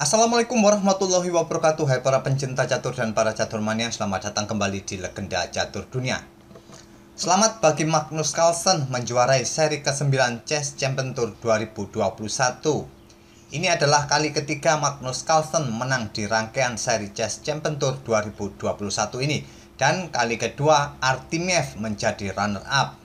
Assalamualaikum warahmatullahi wabarakatuh. Hai para pencinta catur dan para catur mania, selamat datang kembali di Legenda Catur Dunia. Selamat bagi Magnus Carlsen menjuarai seri ke-9 Chess Champion Tour 2021. Ini adalah kali ketiga Magnus Carlsen menang di rangkaian seri Chess Champion Tour 2021 ini, dan kali kedua Artemiev menjadi runner up.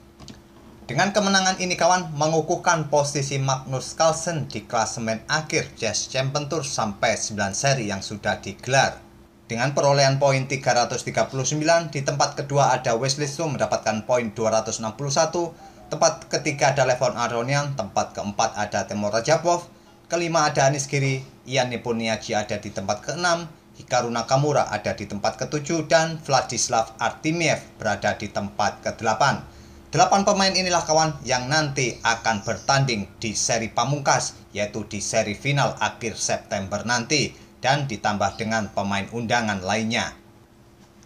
Dengan kemenangan ini kawan mengukuhkan posisi Magnus Carlsen di klasemen akhir Chess Champion Tour sampai 9 seri yang sudah digelar. Dengan perolehan poin 339, di tempat kedua ada Wesley Su mendapatkan poin 261, tempat ketiga ada Levon Aronian, tempat keempat ada Temur Rajabov, kelima ada Anish Giri, Ian Nepomniachtchi ada di tempat keenam, Hikaru Nakamura ada di tempat ketujuh, dan Vladislav Artemiev berada di tempat ke-8. 8 pemain inilah kawan yang nanti akan bertanding di seri pamungkas, yaitu di seri final akhir September nanti, dan ditambah dengan pemain undangan lainnya.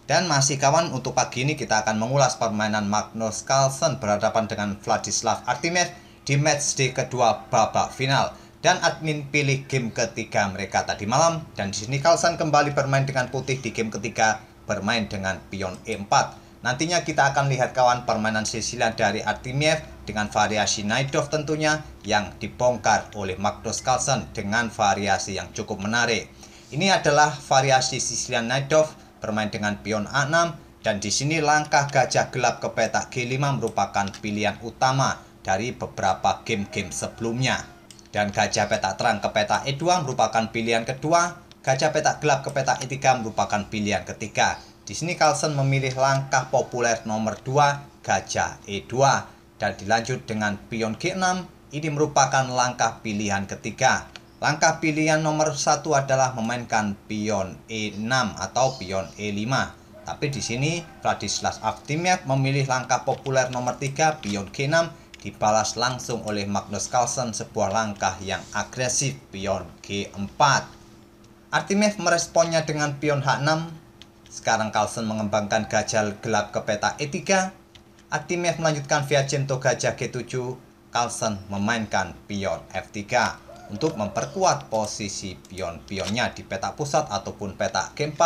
Dan masih kawan, untuk pagi ini kita akan mengulas permainan Magnus Carlsen berhadapan dengan Vladislav Artemiev di matchday kedua babak final. Dan admin pilih game ketiga mereka tadi malam, dan di sini Carlsen kembali bermain dengan putih di game ketiga, bermain dengan pion E4. Nantinya kita akan lihat kawan permainan sisilan dari Artemiev dengan variasi Najdorf tentunya yang dibongkar oleh Magnus Carlsen dengan variasi yang cukup menarik. Ini adalah variasi sisilan Najdorf bermain dengan pion A6, dan di sini langkah gajah gelap ke petak G5 merupakan pilihan utama dari beberapa game-game sebelumnya. Dan gajah petak terang ke petak E2 merupakan pilihan kedua, gajah petak gelap ke petak E3 merupakan pilihan ketiga. Di sini Carlsen memilih langkah populer nomor 2, gajah E2, dan dilanjut dengan pion G6. Ini merupakan langkah pilihan ketiga. Langkah pilihan nomor 1 adalah memainkan pion E6 atau pion E5. Tapi di sini Vladislav Artemiev memilih langkah populer nomor 3, pion G6, dibalas langsung oleh Magnus Carlsen sebuah langkah yang agresif, pion G4. Artemiev meresponnya dengan pion H6. Sekarang Carlsen mengembangkan gajah gelap ke petak E3. Artemiev melanjutkan Viajento gajah G7. Carlsen memainkan pion F3 untuk memperkuat posisi pion-pionnya di petak pusat ataupun petak G4,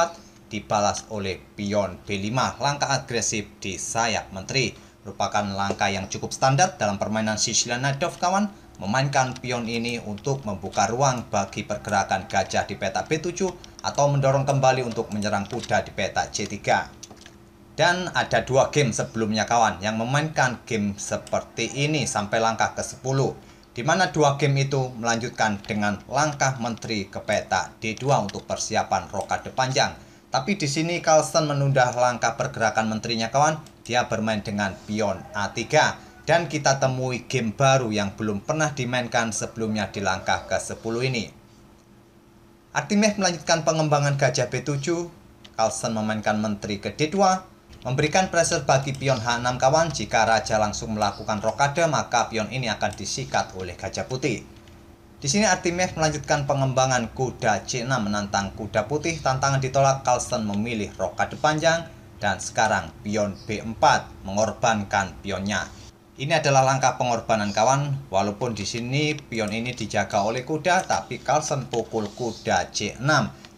dibalas oleh pion B5, langkah agresif di sayap menteri. Merupakan langkah yang cukup standar dalam permainan sisilan Najdorf kawan. Memainkan pion ini untuk membuka ruang bagi pergerakan gajah di petak B7 atau mendorong kembali untuk menyerang kuda di petak C3. Dan ada 2 game sebelumnya kawan yang memainkan game seperti ini sampai langkah ke-10, di mana 2 game itu melanjutkan dengan langkah menteri ke petak D2 untuk persiapan rokade panjang. Tapi di sini Carlsen menunda langkah pergerakan menterinya kawan. Dia bermain dengan pion A3. Dan kita temui game baru yang belum pernah dimainkan sebelumnya di langkah ke-10 ini. Artemiev melanjutkan pengembangan gajah B7. Carlsen memainkan menteri ke D2, memberikan pressure bagi pion H6 kawan. Jika raja langsung melakukan rokade, maka pion ini akan disikat oleh gajah putih. Di sini Artemiev melanjutkan pengembangan kuda C6 menantang kuda putih. Tantangan ditolak, Carlsen memilih rokade panjang, dan sekarang pion B4 mengorbankan pionnya. Ini adalah langkah pengorbanan kawan. Walaupun di sini pion ini dijaga oleh kuda, tapi Carlsen pukul kuda C6,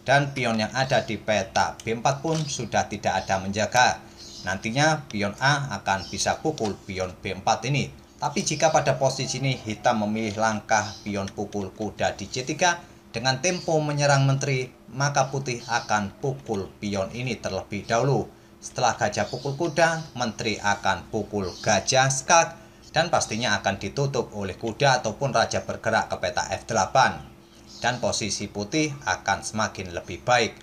dan pion yang ada di petak B4 pun sudah tidak ada menjaga. Nantinya pion A akan bisa pukul pion B4 ini. Tapi jika pada posisi ini hitam memilih langkah pion pukul kuda di C3 dengan tempo menyerang menteri, maka putih akan pukul pion ini terlebih dahulu. Setelah gajah pukul kuda, menteri akan pukul gajah skak, dan pastinya akan ditutup oleh kuda ataupun raja bergerak ke petak F8. Dan posisi putih akan semakin lebih baik.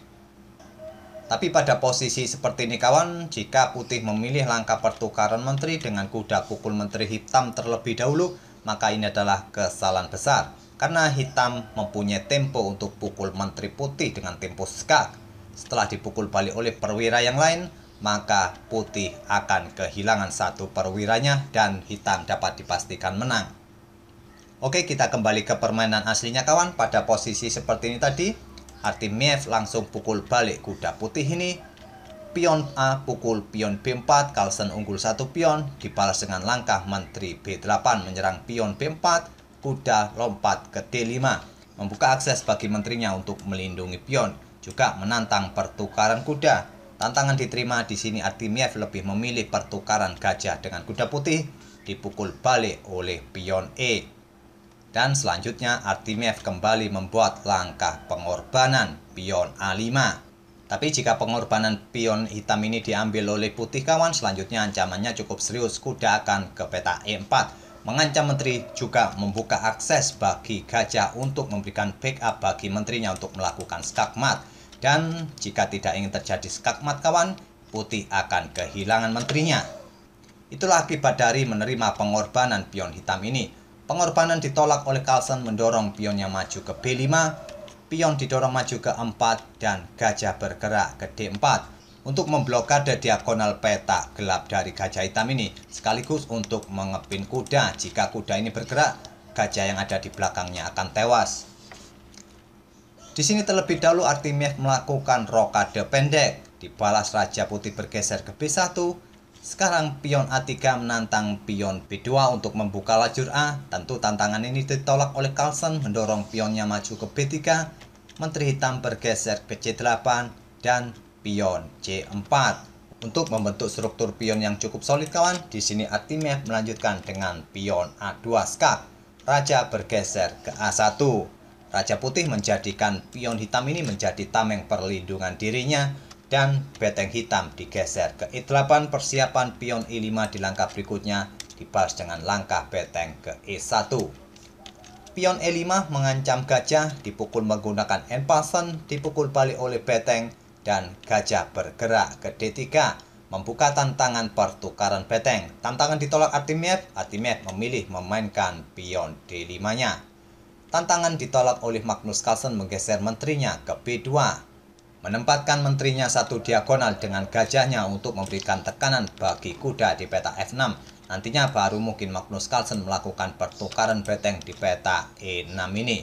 Tapi pada posisi seperti ini kawan, jika putih memilih langkah pertukaran menteri dengan kuda pukul menteri hitam terlebih dahulu, maka ini adalah kesalahan besar. Karena hitam mempunyai tempo untuk pukul menteri putih dengan tempo skak. Setelah dipukul balik oleh perwira yang lain, maka putih akan kehilangan satu perwiranya dan hitam dapat dipastikan menang. Oke, kita kembali ke permainan aslinya kawan. Pada posisi seperti ini tadi, Artemiev langsung pukul balik kuda putih ini. Pion A pukul pion B4, Carlsen unggul 1 pion, dibalas dengan langkah menteri B8 menyerang pion B4, kuda lompat ke D5. membuka akses bagi menterinya untuk melindungi pion, juga menantang pertukaran kuda. Tantangan diterima di sini Artemiev lebih memilih pertukaran gajah dengan kuda putih, dipukul balik oleh pion E. Dan selanjutnya Artemiev kembali membuat langkah pengorbanan pion A5. Tapi jika pengorbanan pion hitam ini diambil oleh putih kawan, selanjutnya ancamannya cukup serius, kuda akan ke peta E4. Mengancam menteri, juga membuka akses bagi gajah untuk memberikan backup bagi menterinya untuk melakukan skakmat. Dan jika tidak ingin terjadi skakmat kawan, putih akan kehilangan menterinya. Itulah akibat dari menerima pengorbanan pion hitam ini. Pengorbanan ditolak oleh Carlsen, mendorong pionnya maju ke B5. Pion didorong maju ke 4 dan gajah bergerak ke D4 untuk memblokade diagonal peta gelap dari gajah hitam ini, sekaligus untuk mengepin kuda. Jika kuda ini bergerak, gajah yang ada di belakangnya akan tewas. Di sini terlebih dahulu Artemiev melakukan rokade pendek, dibalas Raja Putih bergeser ke B1. Sekarang pion A3 menantang pion B2 untuk membuka lajur A. Tentu tantangan ini ditolak oleh Carlsen, mendorong pionnya maju ke B3. Menteri hitam bergeser ke C8 dan pion C4. Untuk membentuk struktur pion yang cukup solid kawan, di sini Artemiev melanjutkan dengan pion A2 skak. Raja bergeser ke A1. Raja Putih menjadikan pion hitam ini menjadi tameng perlindungan dirinya. Dan beteng hitam digeser ke E8, persiapan pion E5 di langkah berikutnya dibalas dengan langkah beteng ke E1. Pion E5 mengancam gajah, dipukul menggunakan end pasen, dipukul balik oleh beteng, dan gajah bergerak ke D3, membuka tantangan pertukaran beteng. Tantangan ditolak Artemiev memilih memainkan pion D5-nya. Tantangan ditolak oleh Magnus Carlsen, menggeser menterinya ke B2. Menempatkan menterinya satu diagonal dengan gajahnya untuk memberikan tekanan bagi kuda di peta F6. Nantinya baru mungkin Magnus Carlsen melakukan pertukaran beteng di peta E6 ini.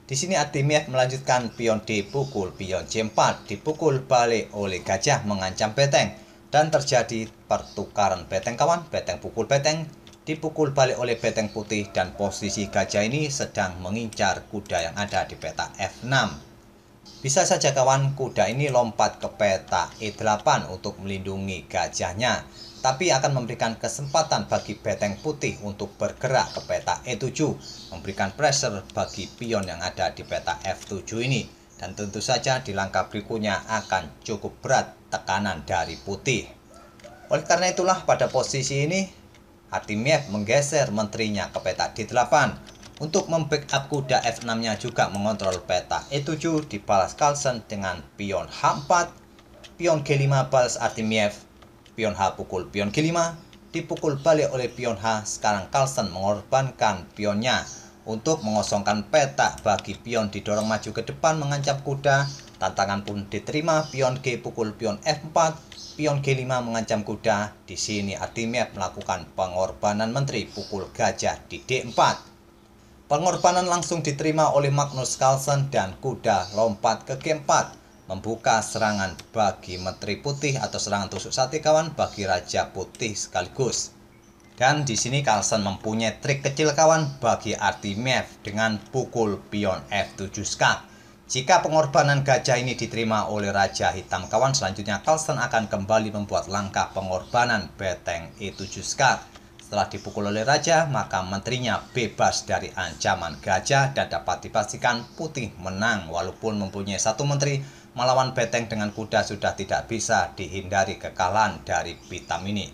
Di sini Artemiev melanjutkan pion D pukul pion C4, dipukul balik oleh gajah mengancam beteng. Dan terjadi pertukaran beteng kawan, beteng pukul beteng, dipukul balik oleh beteng putih, dan posisi gajah ini sedang mengincar kuda yang ada di peta F6. Bisa saja kawan, kuda ini lompat ke peta E8 untuk melindungi gajahnya, tapi akan memberikan kesempatan bagi beteng putih untuk bergerak ke peta E7, memberikan pressure bagi pion yang ada di peta F7 ini. Dan tentu saja di langkah berikutnya akan cukup berat tekanan dari putih. Oleh karena itulah pada posisi ini Artemiev menggeser menterinya ke peta D8. Untuk membackup kuda F6-nya juga mengontrol peta E7, dibalas Carlsen dengan pion H4, pion G5 balas Artemiev, pion H pukul pion G5, dipukul balik oleh pion H. Sekarang Carlsen mengorbankan pionnya untuk mengosongkan peta bagi pion didorong maju ke depan mengancam kuda. Tantangan pun diterima, pion G pukul pion F4, pion G5 mengancam kuda. Di sini Artemiev melakukan pengorbanan menteri, pukul gajah di D4. Pengorbanan langsung diterima oleh Magnus Carlsen dan kuda lompat ke G4, membuka serangan bagi menteri putih atau serangan tusuk sate kawan bagi Raja Putih sekaligus. Dan di sini Carlsen mempunyai trik kecil kawan bagi Artemiev dengan pukul pion F7 skak. Jika pengorbanan gajah ini diterima oleh Raja Hitam kawan, selanjutnya Carlsen akan kembali membuat langkah pengorbanan beteng E7 skak. Setelah dipukul oleh raja, maka menterinya bebas dari ancaman gajah dan dapat dipastikan putih menang. Walaupun mempunyai satu menteri, melawan beteng dengan kuda sudah tidak bisa dihindari kekalahan dari hitam ini.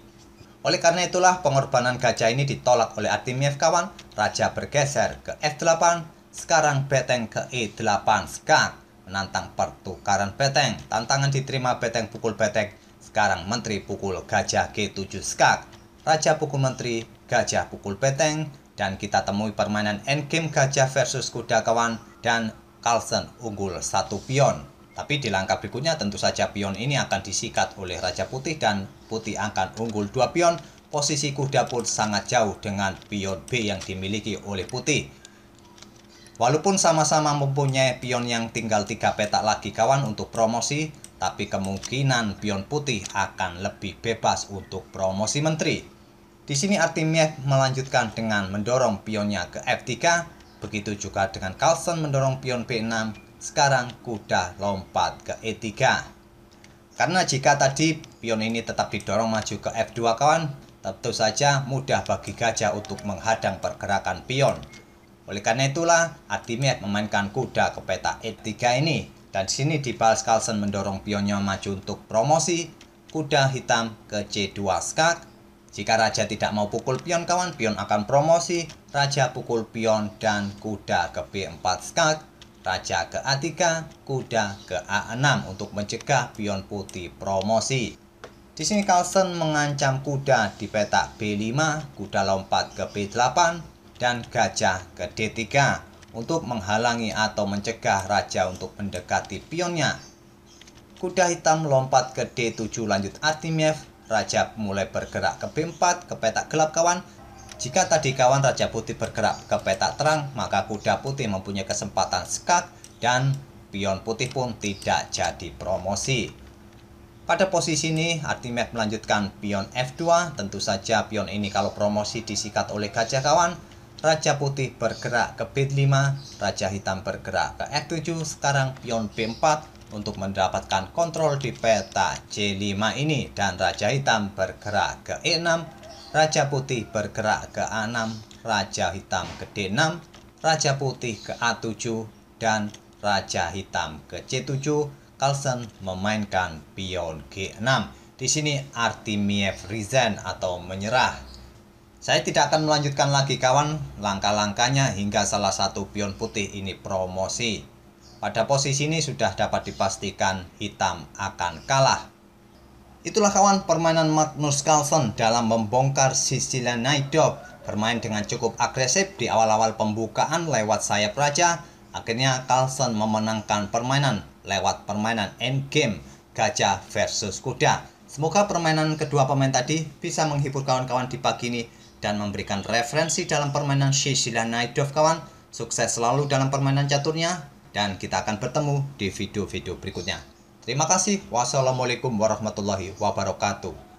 Oleh karena itulah pengorbanan gajah ini ditolak oleh Artemiev kawan. Raja bergeser ke F8, sekarang beteng ke E8 skak, menantang pertukaran beteng. Tantangan diterima beteng pukul beteng, sekarang menteri pukul gajah G7 skak. Raja pukul menteri, gajah pukul beteng, dan kita temui permainan endgame gajah versus kuda kawan, dan Carlsen unggul satu pion. Tapi di langkah berikutnya tentu saja pion ini akan disikat oleh Raja Putih dan putih akan unggul 2 pion. Posisi kuda pun sangat jauh dengan pion B yang dimiliki oleh putih. Walaupun sama-sama mempunyai pion yang tinggal 3 petak lagi kawan untuk promosi, tapi kemungkinan pion putih akan lebih bebas untuk promosi menteri. Di sini Artemiev melanjutkan dengan mendorong pionnya ke F3. Begitu juga dengan Carlsen mendorong pion B6, sekarang kuda lompat ke E3. Karena jika tadi pion ini tetap didorong maju ke F2 kawan, tentu saja mudah bagi gajah untuk menghadang pergerakan pion. Oleh karena itulah, Artimiev memainkan kuda ke peta E3 ini. Dan di sini dibalas Carlsen mendorong pionnya maju untuk promosi, kuda hitam ke C2 skak. Jika raja tidak mau pukul pion kawan, pion akan promosi, raja pukul pion dan kuda ke B4 skak, raja ke A3, kuda ke A6 untuk mencegah pion putih promosi. Di sini Carlsen mengancam kuda di peta B5, kuda lompat ke B8 dan gajah ke D3 untuk menghalangi atau mencegah raja untuk mendekati pionnya. Kuda hitam lompat ke D7 lanjut Artimiev, raja mulai bergerak ke B4 ke peta gelap kawan. Jika tadi kawan raja putih bergerak ke peta terang, maka kuda putih mempunyai kesempatan skak dan pion putih pun tidak jadi promosi. Pada posisi ini Artimiev melanjutkan pion F2, tentu saja pion ini kalau promosi disikat oleh gajah kawan. Raja putih bergerak ke B5, raja hitam bergerak ke F7, sekarang pion B4 untuk mendapatkan kontrol di peta C5 ini, dan raja hitam bergerak ke E6, raja putih bergerak ke A6, raja hitam ke D6, raja putih ke A7 dan raja hitam ke C7. Carlsen memainkan pion G6. Di sini Artimiev resign atau menyerah. Saya tidak akan melanjutkan lagi kawan langkah-langkahnya hingga salah satu pion putih ini promosi. Pada posisi ini sudah dapat dipastikan hitam akan kalah. Itulah kawan permainan Magnus Carlsen dalam membongkar Sicilian Najdorf. Bermain dengan cukup agresif di awal-awal pembukaan lewat sayap raja. Akhirnya Carlsen memenangkan permainan lewat permainan endgame gajah versus kuda. Semoga permainan kedua pemain tadi bisa menghibur kawan-kawan di pagi ini dan memberikan referensi dalam permainan Sicilian Najdorf kawan. Sukses selalu dalam permainan caturnya dan kita akan bertemu di video-video berikutnya. Terima kasih. Wassalamualaikum warahmatullahi wabarakatuh.